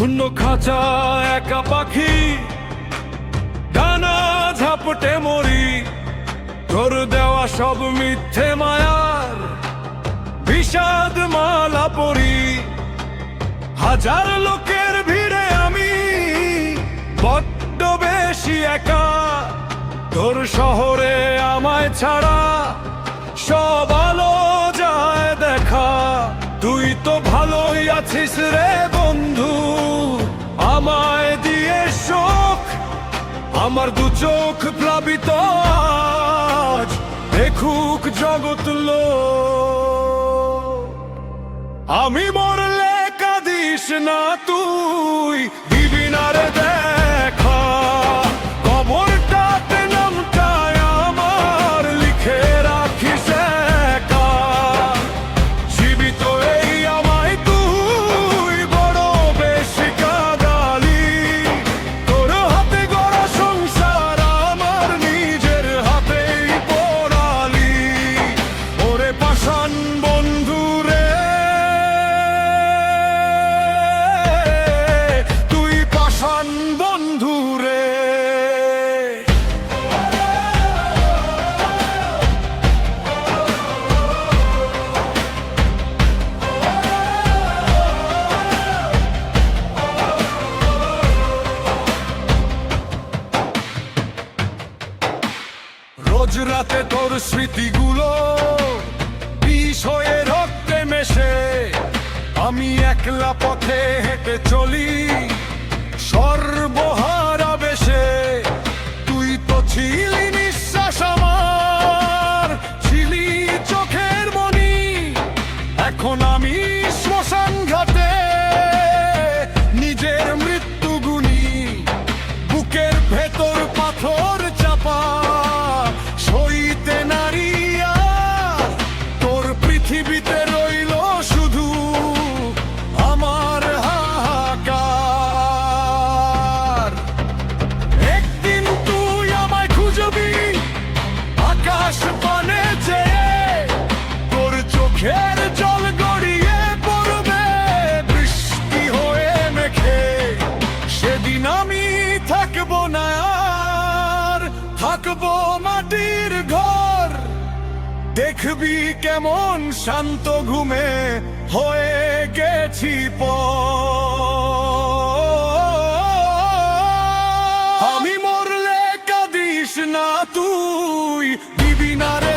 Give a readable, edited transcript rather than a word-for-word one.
শূন্য খাঁচা একা পাখি, ডানা ঝাপটে মরি। তোর দেওয়া সব মিথ্যে মায়ার বিষাদ মালা পরি। হাজার লোকের ভিড়ে আমি বড্ড বেশি একা। তোর শহরে আমায় ছাড়া সব আলো যায় দেখা। তুই তো ভালোই আছিস রে বন্ধু, আমায় দিয়ে শোক। আমার দু চোখ প্লাবিত আজ, দেখুক জগৎ লোক। আমি মরলে কাঁদিস না তুই, দিবি না রে দেখা। কবরটাতে নামটায় আমার লিখে রাখিস একা। জীবিত এই আমায় তুই বড় বেশি কাঁদালি। তোর হাতে গড়া সংসার আমার নিজের হাতেই পোড়ালি। ওরে পাষাণ বন্ধু রে, তুই পাষাণ বন্ধু রে। রোজ রাতে তোর স্মৃতিগুলো বিষ হয়ে রক্তে মেশে। আমি একলা পথে হেঁটে চলি সর্বহারা বেশে। তুই তো ছিলি নিঃশ্বাস আমার, ছিলি চোখের মনি। এখন আমি শ্মশান ঘাটে নিজের মৃত্যু গুনি। বুকের ভেতর পাথর চাপা সইতে নারিয়া। তোর পৃথিবীতে রইল শুধু আমার হাহাকার। একদিন তুই আমায় খুঁজবি আকাশ পানে চেয়ে। তোর চোখের জল গড়িয়ে পড়বে বৃষ্টি হয়ে মেখে। সেদিন আমি থাকবো না আর, থাকবো মাটির ঘর। দেখবি কেমন শান্ত ঘুমে হয়ে গেছি আমি মরলে কাঁদিস না তুই, দিবি না রে